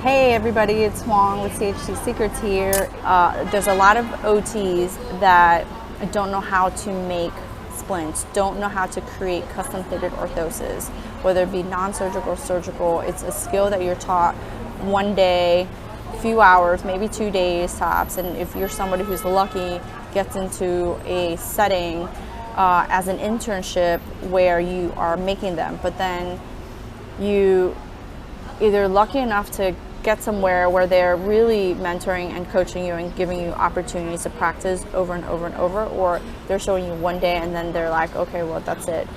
Hey everybody, it's Huang with CHC Secrets here. There's a lot of OTs that don't know how to make splints, don't know how to create custom fitted orthoses, whether it be non-surgical or surgical. It's a skill that you're taught one day, few hours, maybe 2 days tops. And if you're somebody who's lucky, gets into a setting as an internship where you are making them, but then you either lucky enough to get somewhere where they're really mentoring and coaching you and giving you opportunities to practice over and over and over, or they're showing you one day and then they're like, okay, well, that's it.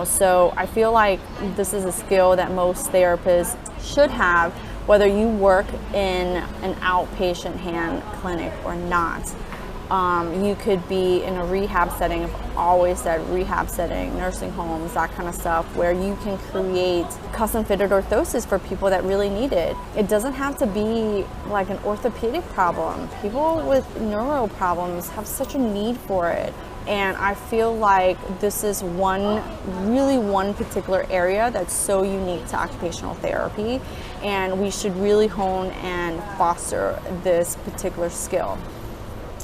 So I feel like this is a skill that most therapists should have, whether you work in an outpatient hand clinic or not. You could be in a rehab setting, I've always said rehab setting, nursing homes, that kind of stuff, where you can create custom fitted orthoses for people that really need it. It doesn't have to be like an orthopedic problem. People with neuro problems have such a need for it. And I feel like this is one particular area that's so unique to occupational therapy, and we should really hone and foster this particular skill.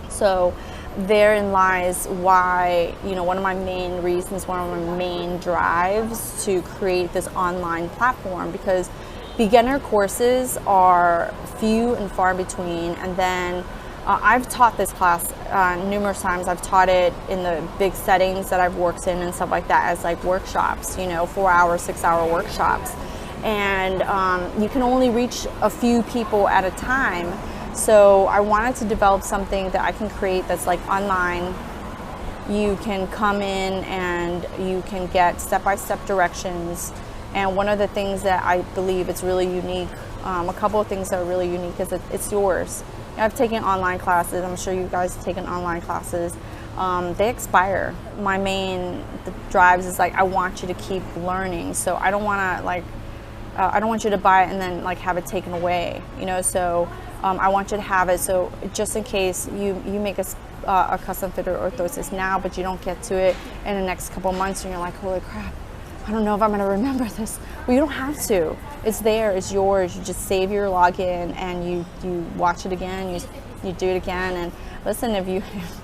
So therein lies why, one of my main reasons, one of my main drives to create this online platform, because beginner courses are few and far between. And then I've taught this class numerous times. I've taught it in the big settings that I've worked in and stuff like that as like workshops, 4-hour, 6-hour workshops. And you can only reach a few people at a time. So I wanted to develop something that I can create that's like online. You can come in and you can get step-by-step directions. And one of the things that I believe it's really unique, a couple of things that are really unique, is that it's yours. I've taken online classes. I'm sure you guys have taken online classes. They expire. My main drives is like, I want you to keep learning. So I don't want to I don't want you to buy it and then have it taken away, so I want you to have it, so just in case you make a custom fitted orthosis now, but you don't get to it in the next couple months and you're like, holy crap, I don't know if I'm going to remember this. Well, you don't have to. It's there, it's yours. You just save your login and you watch it again, you do it again. And listen, if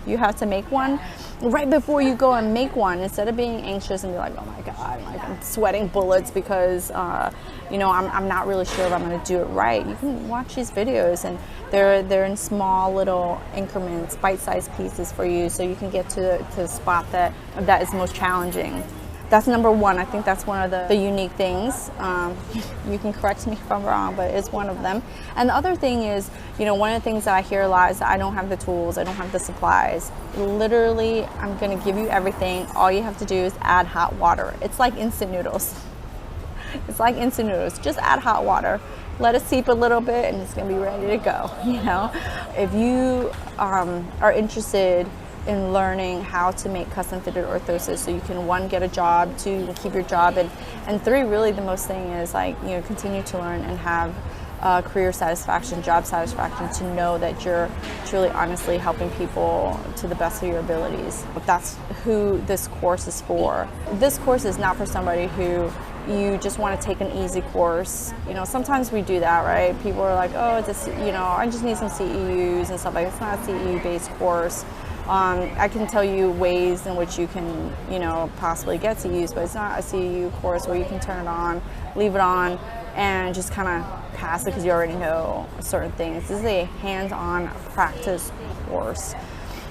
you have to make one, right before you go and make one, instead of being anxious and be like, oh my God, I'm sweating bullets because I'm not really sure if I'm going to do it right. You can watch these videos, and they're in small little increments, bite-sized pieces for you, so you can get to the spot that is most challenging. That's number one. I think that's one of the unique things. You can correct me if I'm wrong, but it's one of them. And the other thing is, one of the things that I hear a lot is that I don't have the tools, I don't have the supplies. Literally, I'm gonna give you everything. All you have to do is add hot water. It's like instant noodles. It's like instant noodles. Just add hot water, let it seep a little bit, and it's gonna be ready to go, If you are interested in learning how to make custom fitted orthoses, so you can, 1, get a job, 2, you can keep your job, and 3, really the most thing is continue to learn and have career satisfaction, job satisfaction, to know that you're truly honestly helping people to the best of your abilities. That's who this course is for. This course is not for somebody who you just want to take an easy course. Sometimes we do that, right? People are like, oh, I just need some CEUs and stuff like that. It's not a CEU based course. I can tell you ways in which you can, possibly get CEUs, but it's not a CEU course where you can turn it on, leave it on, and just kind of pass it because you already know certain things. This is a hands-on practice course.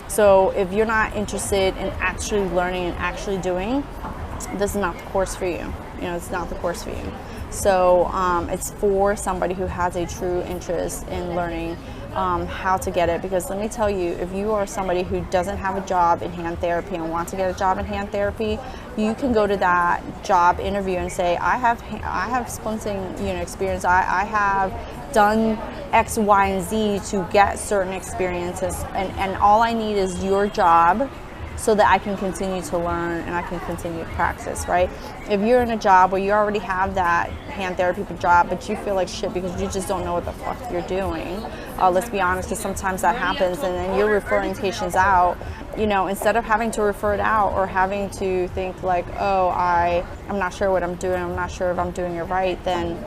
So if you're not interested in actually learning and actually doing, this is not the course for you. It's not the course for you. So it's for somebody who has a true interest in learning how to get it, because let me tell you, if you are somebody who doesn't have a job in hand therapy and wants to get a job in hand therapy, you can go to that job interview and say, I have splinting experience, I have done X, Y, and Z to get certain experiences, and all I need is your job so that I can continue to learn and I can continue to practice, right? If you're in a job where you already have that hand therapy job, but you feel like shit because you just don't know what the fuck you're doing, let's be honest, because sometimes that happens, and then you're referring patients out, instead of having to refer it out or having to think like, oh, I'm not sure what I'm doing, I'm not sure if I'm doing it right, then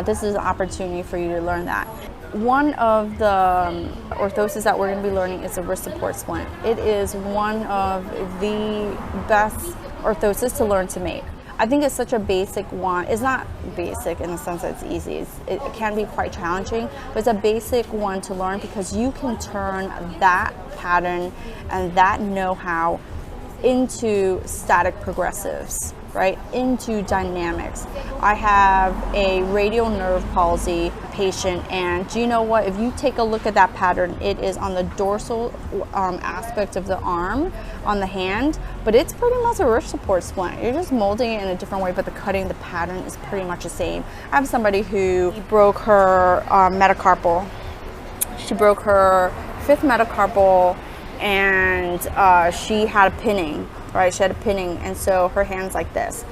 this is an opportunity for you to learn that. One of the orthoses that we're going to be learning is a wrist support splint. It is one of the best orthoses to learn to make. I think it's such a basic one. It's not basic in the sense that it's easy. It can be quite challenging, but it's a basic one to learn because you can turn that pattern and that know-how into static progressives, right? Into dynamics. I have a radial nerve palsy patient, and do you know what? If you take a look at that pattern, it is on the dorsal aspect of the arm, on the hand, but it's pretty much a wrist support splint. You're just molding it in a different way, but the cutting, the pattern is pretty much the same. I have somebody who broke her metacarpal. She broke her 5th metacarpal, and she had a pinning, right? She had a pinning, and so her hand's like this.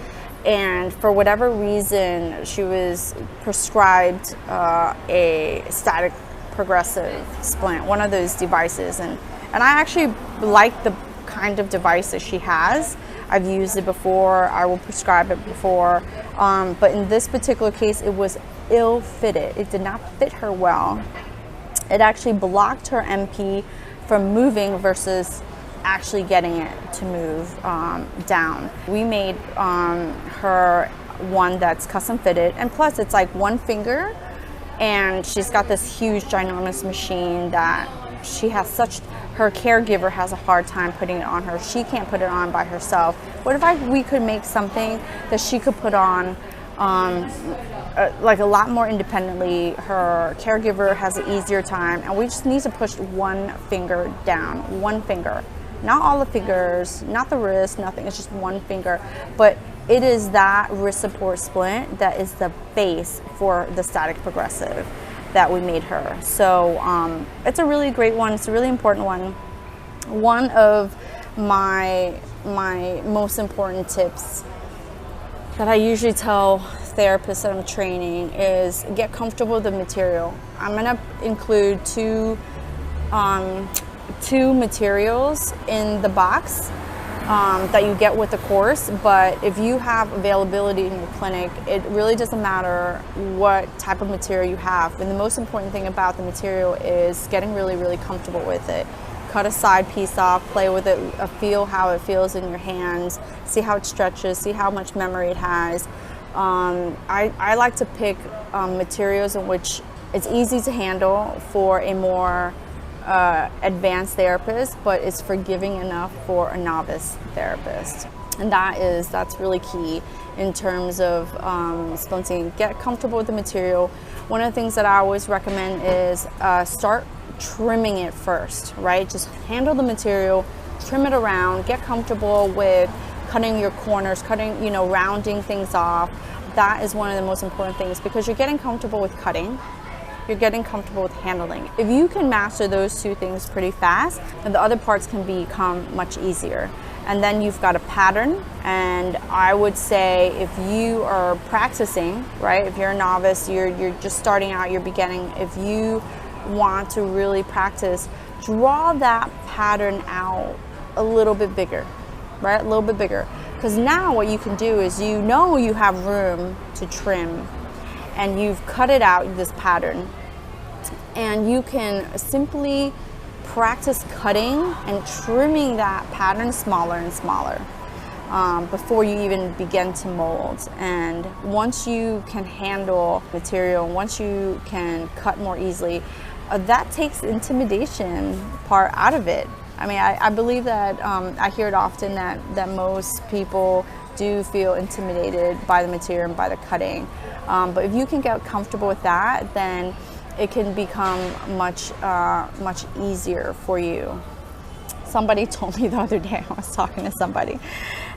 And for whatever reason, she was prescribed a static progressive splint, one of those devices. And I actually like the kind of device that she has. I've used it before, I will prescribe it before, but in this particular case, it was ill-fitted. It did not fit her well. It actually blocked her MP from moving versus actually getting it to move down. We made her one that's custom fitted, and plus it's like one finger, and she's got this huge ginormous machine that she has her caregiver has a hard time putting it on her. She can't put it on by herself. What if we could make something that she could put on like a lot more independently? Her caregiver has an easier time, and we just need to push one finger down, one finger. Not all the fingers, not the wrist, nothing, it's just one finger. But it is that wrist support splint that is the base for the static progressive that we made her. So it's a really great one, it's a really important one. One of my most important tips that I usually tell therapists that I'm training is get comfortable with the material. I'm gonna include two materials in the box that you get with the course, but if you have availability in your clinic, it really doesn't matter what type of material you have. And the most important thing about the material is getting really, really comfortable with it. Cut a side piece off, play with it, feel how it feels in your hands, see how it stretches, see how much memory it has. I like to pick materials in which it's easy to handle for a more advanced therapist, but it's forgiving enough for a novice therapist. And that's really key in terms of splinting. Get comfortable with the material. One of the things that I always recommend is start trimming it first, right? Just handle the material, trim it around, get comfortable with cutting your corners, rounding things off. That is one of the most important things, because you're getting comfortable with cutting, you're getting comfortable with handling. If you can master those two things pretty fast, then the other parts can become much easier. And then you've got a pattern, and I would say if you are practicing, right, if you're a novice, you're just starting out, you're beginning, if you want to really practice, draw that pattern out a little bit bigger, right, a little bit bigger. Because now what you can do is you have room to trim, and you've cut it out, this pattern, and you can simply practice cutting and trimming that pattern smaller and smaller before you even begin to mold. And once you can handle material, once you can cut more easily, that takes the intimidation part out of it. I mean, I believe that I hear it often that most people do feel intimidated by the material and by the cutting. But if you can get comfortable with that, then it can become much easier for you. Somebody told me the other day, I was talking to somebody,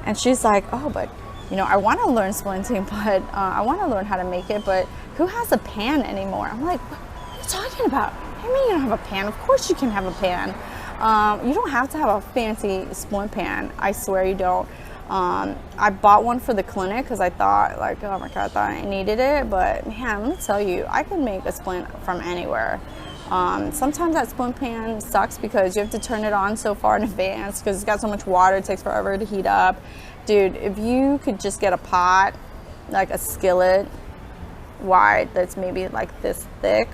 and she's like, oh, but I want to learn splinting, but I want to learn how to make it, but who has a pan anymore? I'm like, what are you talking about? What do you mean you don't have a pan? Of course you can have a pan. You don't have to have a fancy splint pan. I swear you don't. I bought one for the clinic because I thought, like, oh my God, I thought I needed it. But man, let me tell you, I can make a splint from anywhere. Sometimes that splint pan sucks because you have to turn it on so far in advance because it's got so much water, it takes forever to heat up. Dude, if you could just get a pot, like a skillet, wide that's maybe like this thick,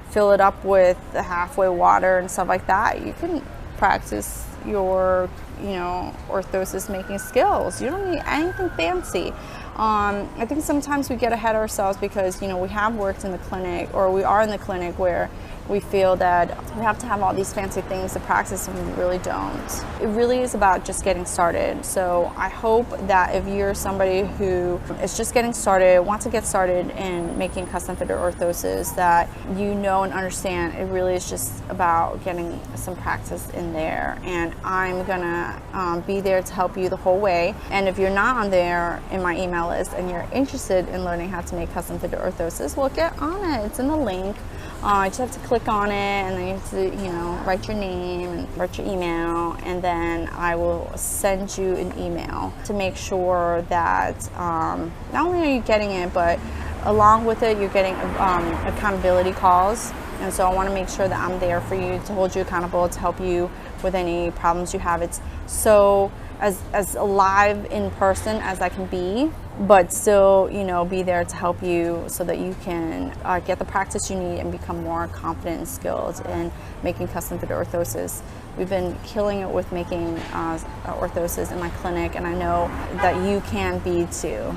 fill it up with the halfway water and stuff like that. You can practice your, orthosis making skills. You don't need anything fancy. I think sometimes we get ahead of ourselves because, we have worked in the clinic, or we are in the clinic where we feel that we have to have all these fancy things to practice, and we really don't. It really is about just getting started. So I hope that if you're somebody who is just getting started, wants to get started in making custom fitted orthoses, that you know and understand it really is just about getting some practice in there. And I'm gonna be there to help you the whole way. And if you're not on there in my email list and you're interested in learning how to make custom fitted orthoses, well, get on it. It's in the link. You just have to click on it, and then you have to, write your name and write your email, and then I will send you an email to make sure that not only are you getting it, but along with it, you're getting accountability calls. And so I want to make sure that I'm there for you to hold you accountable, to help you with any problems you have. It's so as alive in person as I can be, but still, be there to help you so that you can get the practice you need and become more confident and skilled in making custom fit orthoses. We've been killing it with making orthoses in my clinic, and I know that you can be too.